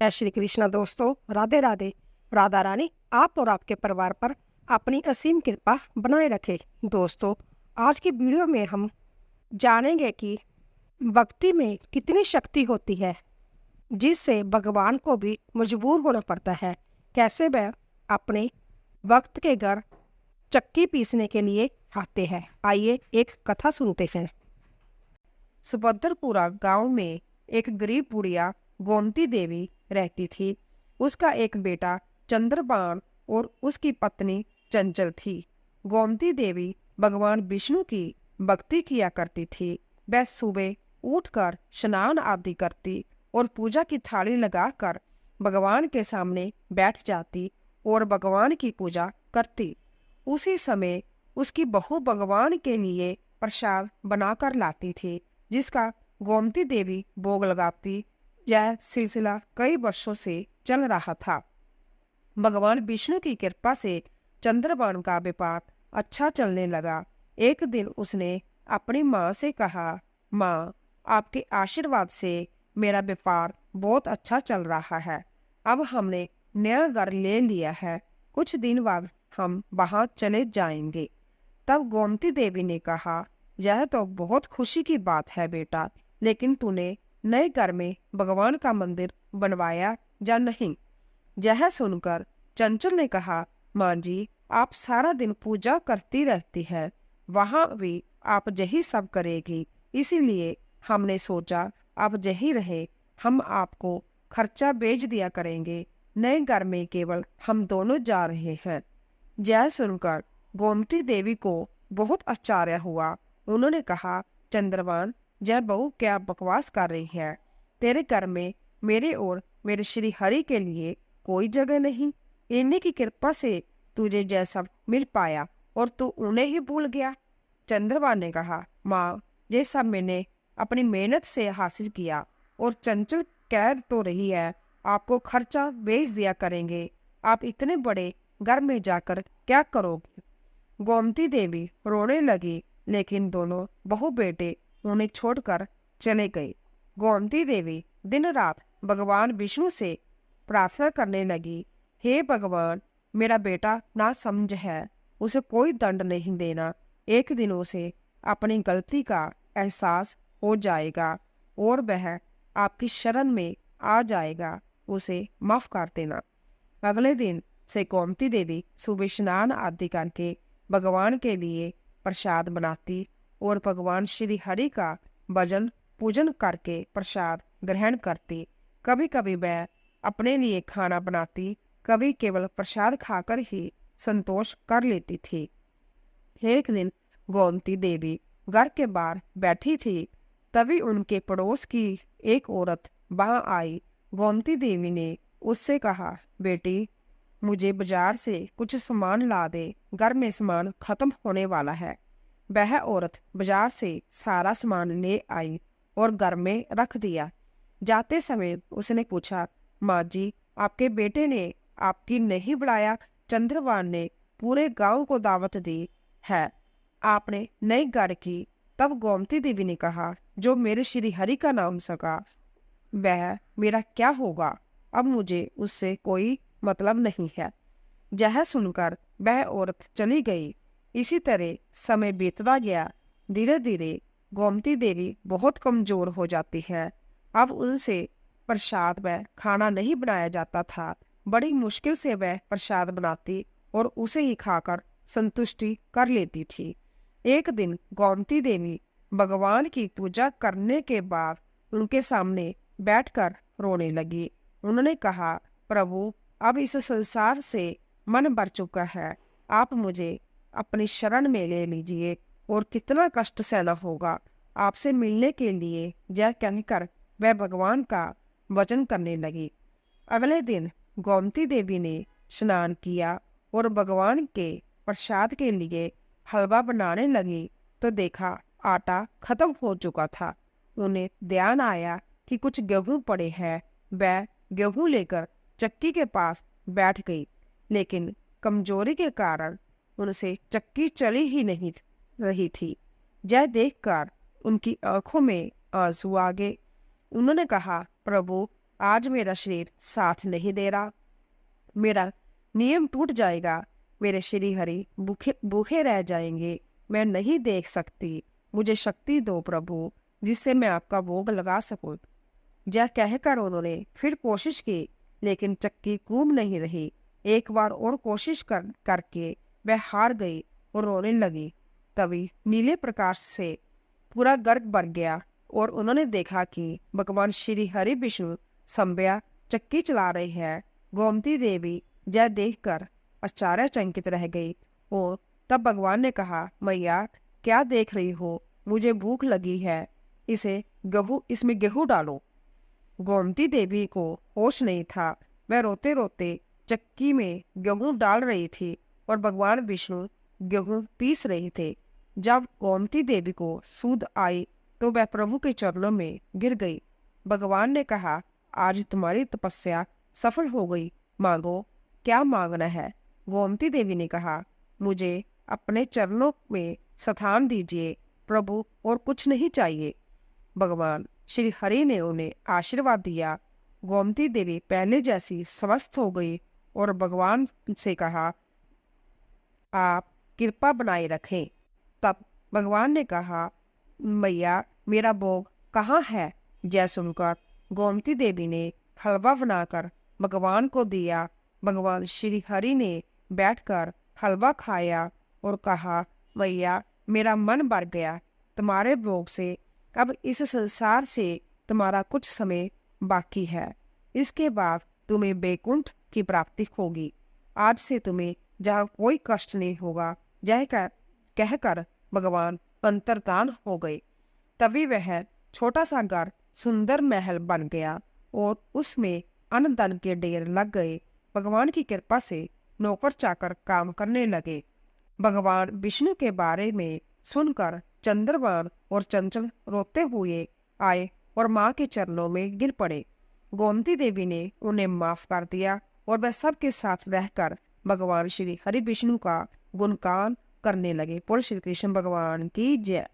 जय श्री कृष्णा दोस्तों, राधे राधे। राधा रानी आप और आपके परिवार पर अपनी असीम कृपा बनाए रखे। दोस्तों, आज की वीडियो में हम जानेंगे कि भक्ति में कितनी शक्ति होती है, जिससे भगवान को भी मजबूर होना पड़ता है। कैसे वह अपने भक्त के घर चक्की पीसने के लिए आते हैं। आइए एक कथा सुनते हैं। सुभद्रपुरा गांव में एक गरीब बुढ़िया गोमती देवी रहती थी। उसका एक बेटा चंद्रबाण और उसकी पत्नी चंचल थी। गोमती देवी भगवान विष्णु की भक्ति किया करती थी। वह सुबह उठकर स्नान आदि करती और पूजा की थाली लगाकर भगवान के सामने बैठ जाती और भगवान की पूजा करती। उसी समय उसकी बहू भगवान के लिए प्रसाद बनाकर लाती थी, जिसका गोमती देवी भोग लगाती। यह सिलसिला कई वर्षों से चल रहा था। भगवान विष्णु की कृपा से चंद्रबाण का व्यापार अच्छा चलने लगा। एक दिन उसने अपनी माँ से कहा, माँ, आपके आशीर्वाद से मेरा व्यापार बहुत अच्छा चल रहा है। अब हमने नया घर ले लिया है, कुछ दिन बाद हम वहां चले जाएंगे। तब गोमती देवी ने कहा, यह तो बहुत खुशी की बात है बेटा, लेकिन तूने नए घर में भगवान का मंदिर बनवाया या नहीं? यह सुनकर चंचल ने कहा, माँ जी, आप सारा दिन पूजा करती रहती है, वहां भी आप यही सब करेगी, इसीलिए हमने सोचा अब यही रहे, हम आपको खर्चा बेच दिया करेंगे। नए घर में केवल हम दोनों जा रहे हैं। यह सुनकर गोमती देवी को बहुत आश्चर्य हुआ। उन्होंने कहा, चंद्रबाण, यह बहू क्या बकवास कर रही है? तेरे घर में मेरे और मेरे श्री हरि के लिए कोई जगह नहीं। इन्हीं की कृपा से तुझे यह सब मिल पाया और तू उन्हें ही भूल गया। चंद्रबाण ने कहा, माँ, ये सब मैंने अपनी मेहनत से हासिल किया और चंचल कह तो रही है आपको खर्चा बेच दिया करेंगे। आप इतने बड़े घर में जाकर क्या करोगे? गोमती देवी रोने लगी, लेकिन दोनों बहू बेटे उन्हें छोड़कर चले गए। गोमती देवी दिन रात भगवान विष्णु से प्रार्थना करने लगी, हे भगवान, मेरा बेटा ना समझ है, उसे कोई दंड नहीं देना। एक दिन उसे अपनी गलती का एहसास हो जाएगा और वह आपकी शरण में आ जाएगा, उसे माफ कर देना। अगले दिन से गोमती देवी सुबह स्नान आदि करके भगवान के लिए प्रसाद बनाती और भगवान श्री हरि का भजन पूजन करके प्रसाद ग्रहण करती। कभी कभी वह अपने लिए खाना बनाती, कभी केवल प्रसाद खाकर ही संतोष कर लेती थी। एक दिन गोमती देवी घर के बाहर बैठी थी, तभी उनके पड़ोस की एक औरत वहां आई। गोमती देवी ने उससे कहा, बेटी, मुझे बाजार से कुछ सामान ला दे, घर में सामान खत्म होने वाला है। वह औरत बाजार से सारा सामान ले आई और घर में रख दिया। जाते समय उसने पूछा, माँ जी, आपके बेटे ने आपकी नहीं बुलाया? चंद्रबाण ने पूरे गांव को दावत दी है, आपने नई घर की। तब गोमती देवी ने कहा, जो मेरे श्री हरि का नाम सका वह मेरा क्या होगा? अब मुझे उससे कोई मतलब नहीं है। यह सुनकर वह औरत चली गई। इसी तरह समय बीतता गया। धीरे धीरे गोमती देवी बहुत कमजोर हो जाती है। अब उनसे प्रसाद व खाना नहीं बनाया जाता था। बड़ी मुश्किल से वह प्रसाद बनाती और उसे ही खाकर संतुष्टि कर लेती थी। एक दिन गोमती देवी भगवान की पूजा करने के बाद उनके सामने बैठकर रोने लगी। उन्होंने कहा, प्रभु, अब इस संसार से मन भर चुका है, आप मुझे अपनी शरण में ले लीजिए। और कितना कष्ट सहना होगा आपसे मिलने के लिए, यह कहकर वह भगवान का वचन करने लगी। अगले दिन गोमती देवी ने स्नान किया और भगवान के प्रसाद के लिए हलवा बनाने लगी तो देखा आटा खत्म हो चुका था। उन्हें ध्यान आया कि कुछ गेहूं पड़े हैं। वह गेहूं लेकर चक्की के पास बैठ गई, लेकिन कमजोरी के कारण उनसे चक्की चली ही नहीं रही थी। यह देखकर उनकी आंखों में आंसू आ गए। उन्होंने कहा, प्रभु, आज मेरा शरीर साथ नहीं दे रहा, मेरा नियम टूट जाएगा, मेरे श्री हरि भूखे भूखे रह जाएंगे, मैं नहीं देख सकती, मुझे शक्ति दो प्रभु, जिससे मैं आपका भोग लगा सकूं। यह कहकर उन्होंने फिर कोशिश की, लेकिन चक्की घूम नहीं रही। एक बार और कोशिश करके वह हार गई और रोने लगी। तभी नीले प्रकाश से पूरा गर्ग भर गया और उन्होंने देखा कि भगवान श्री हरि विष्णु संभ्या चक्की चला रहे हैं। गोमती देवी यह देखकर आश्चर्यचकित रह गई और तब भगवान ने कहा, मैया क्या देख रही हो, मुझे भूख लगी है, इसमें गेहूं डालो। गोमती देवी को होश नहीं था, वह रोते रोते चक्की में गेहूं डाल रही थी और भगवान विष्णु गेहूं पीस रहे थे। जब गोमती देवी को सूद आई तो वह प्रभु के चरणों में गिर गई। भगवान ने कहा, आज तुम्हारी तपस्या सफल हो गई, मांगो, क्या मांगना है। गोमती देवी ने कहा, मुझे अपने चरणों में स्थान दीजिए प्रभु, और कुछ नहीं चाहिए। भगवान श्री हरि ने उन्हें आशीर्वाद दिया। गोमती देवी पहले जैसी स्वस्थ हो गई और भगवान से कहा, आप कृपा बनाए रखें। तब भगवान ने कहा, मैया मेरा भोग कहाँ है। जय सुनकर गोमती देवी ने हलवा बनाकर भगवान को दिया। भगवान श्री हरि ने बैठकर हलवा खाया और कहा, मैया मेरा मन भर गया, तुम्हारे भोग से अब इस संसार से तुम्हारा कुछ समय बाकी है, इसके बाद तुम्हें बैकुंठ की प्राप्ति होगी। आज से तुम्हें जहाँ कोई कष्ट नहीं होगा। जय कहकर भगवान अंतर्धान हो गए। तभी वह छोटा सा घर सुंदर महल बन गया और उसमें अन्न धन के ढेर लग गए। भगवान की कृपा से नौकर चाकर काम करने लगे। भगवान विष्णु के बारे में सुनकर चंद्रभान और चंचल रोते हुए आए और माँ के चरणों में गिर पड़े। गोमती देवी ने उन्हें माफ कर दिया और वह सबके साथ रहकर भगवान श्री हरि विष्णु का गुणगान करने लगे। बोल श्री कृष्ण भगवान की जय।